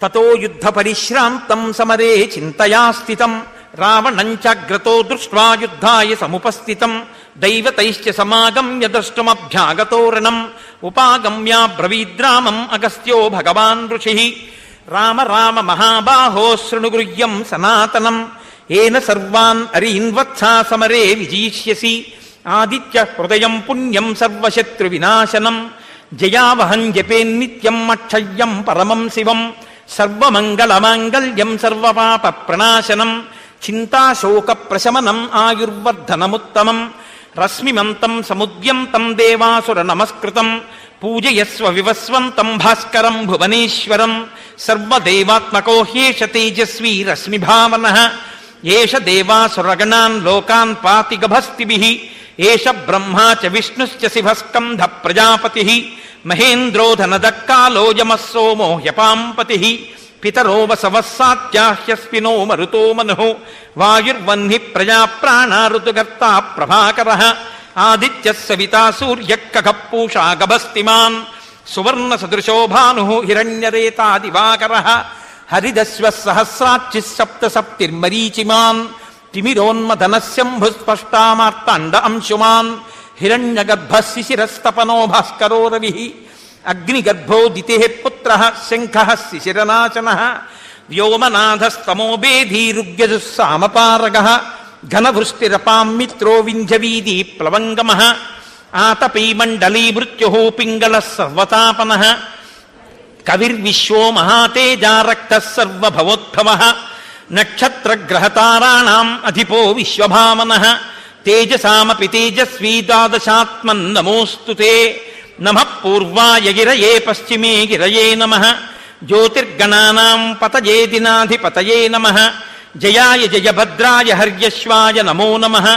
తతో యుద్ధ పరిశ్రాంతం సమరే చింతయా స్థితం రావణంచాగ్రతో దృష్ట్వా యుద్ధాయ సముపస్థితం దైవతైశ్చ సమాగమ్య ద్రష్టుమభ్యాగతోరణం ఉపాగమ్య బ్రవీద్రామం అగస్త్యో భగవాన్ ఋషి రామ రామ మహాబాహో శృణుగృహ్యం సనాతనం ఏన సర్వాన్ అరీన్వత్సా సమరే విజయిష్యసి ఆదిత్య హృదయం పుణ్యం సర్వశత్రు వినాశనం జయావహం జపేన్నిత్యం అక్షయ్యం పరమం శివం సర్వమంగళమాంగళ్యం సర్వపాప ప్రణాశనం చింతాశోక ప్రశమనం ఆయుర్వర్ధనముత్తమం రశ్మిమంతం సముద్యంతం దేవాసుర నమస్కృతం పూజయస్వ వివస్వంతం భాస్కరం భువనేశ్వరం సర్వదేవాత్మకో హ్యేష తేజస్వీ రశ్మిభావనః ఏష దేవాసురగణాన్ లోకాన్ పాతి గభస్తిభిః ఏష బ్రహ్మా చ విష్ణుశ్చ శివస్కంధ ప్రజాపతిః మహేంద్రో ధనదక్కాలో యమః సోమో హ్యపాంపతిః పితరో వసవః సాత్యాహ్యస్మినో మరుతో మనుః వాయుర్వహ్ని ప్రజా ప్రాణా ఋతుగర్తా ప్రభాకరః ఆదిత్యః సవితా సూర్యః ఖగః పూషా గభస్తిమాన్ సువర్ణ సదృశో భానుః హిరణ్యరేతా దివాకరః హరిదశ్వః సహస్రాచ్చిః సప్త సప్తిర్మరీచిమాన్ తిమిరోన్మదనశంభుస్పష్టామార్తాండ అంశుమాన్ హిరణ్యగర్భः శిశిరస్తపనో భాస్కరో రవిః అగ్నిగర్భోదితిః పుత్రః శంఖः శిశిరనాశనः వ్యోమనాథస్తమోబేధీరుగ్యజుస్సామపారగः ఘనవృష్టిరపాం మిత్రో వింధ్యవీది ప్లవంగమః ఆతపీ మండలీ మృత్యుః పింగళः సర్వతాపనः కవిర్విశ్వో మహాతేజా రక్తः సర్వభవోద్భవः నక్షత్రగ్రహతారాణాం అధిపో విశ్వభావనః తేజసామపి తేజస్వీ ద్వాదశాత్మన్నమోऽస్తు తే నమః పూర్వాయ గిరయే పశ్చిమే గిరయే నమః జ్యోతిర్గణానాం పతయే దినాధిపతయే నమః జయాయ జయభద్రాయ హర్యశ్వాయ నమో నమః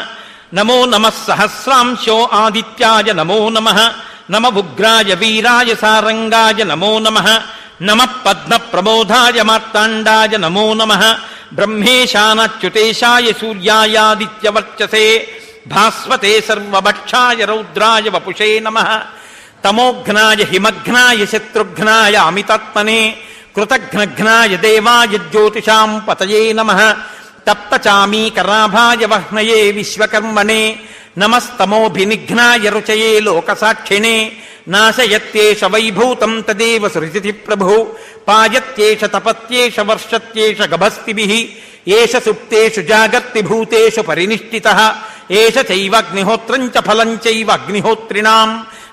నమో నమః సహస్రాంశో ఆదిత్యాయ నమో నమః నమ ఉగ్రాయ వీరాయ సారంగాయ నమో నమః నమః పద్మప్రమోదాయ మార్తాండాయ నమో నమః బ్రహ్మేశానచ్యుతేశాయ సూర్యాయాదిత్యవర్చసే భాస్వతే సర్వభక్షాయ రౌద్రాయ వపుషే నమః తమోఘ్నాయ హిమఘ్నాయ శత్రుఘ్నాయ అమితాత్మనే కృతఘ్నఘ్నాయ దేవాయ జ్యోతిషాం పతయే నమః తప్తచామీకరాభాయ వహ్నయే విశ్వకర్మణే నమస్తమోభినిఘ్నాయ రుచయే లోకసాక్షిణే నాశయత్యేష వైభూతం తదేవ సృజతి ప్రభు పాయత్యేష తపత్యేష వర్షత్యేష గభస్తిభిః ఏష సుప్తేషు జాగర్తి భూతేషు పరినిష్ఠితః ఏష చైవాగ్నిహోత్రం చ ఫలం చైవ అగ్నిహోత్రిణాం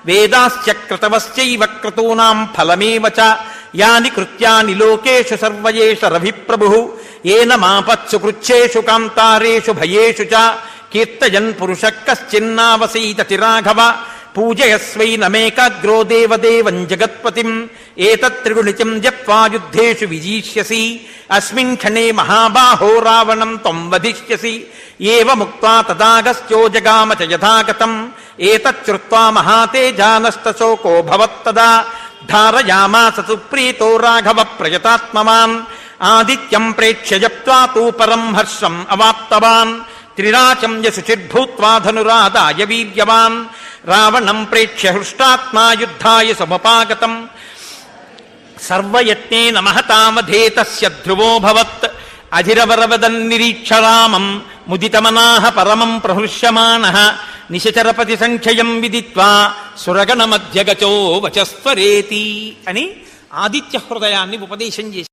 వేదాశ్చ క్రతవశ్చైవ క్రతూనాం ఫలమేవ చ యాని కృత్యాని లోకేషు సర్వయేష రవిప్రభుః ఏన మాపత్సు కృచ్ఛేషు కాంతారేషు భయేషు చ కీర్తయన్ పురుషః కశ్చిన్నావసీతతి రాఘవ పూజయస్వైనమేకాగ్రో దేవదేవం జగత్పతిం ఏతత్త్రిగుణితం జప్వా యుద్ధేషు విజీష్యసి అస్మిన్ క్షణే మహాబాహో రావణం త్వం వధిష్యసి ఏవముక్త్వా తదాగస్త్యో జగామ చ యథాగతం ఏతచ్చుత్వా మహాతేజానష్టశోకో భవత్తదా ధారయామాస సుప్రీతో రాఘవ ప్రయతాత్మవాన్ ఆదిత్యం ప్రేక్ష్య జప్త్వా తూ పరం హర్షం అవాప్తవాన్ త్రిరాచం యశుచిర్భూత్వా ధనురాదాయ వీర్యవాన్ రావణం ప్రేక్ష్య హృష్టాత్మా యుద్ధాయ సముపాగతం సర్వయత్నేన మహతామధే తస్య ధ్రువోభవత్ అధిరవరవదన్నిరీక్ష రామం ముదితమనాః పరమం ప్రహృష్యమాణః నిశచరపతి సంఖ్యయం విదిత్వా సురగణ మధ్యగచో వచస్వరేతి అని ఆదిత్య హృదయాన్ని ఉపదేశం చేశారు.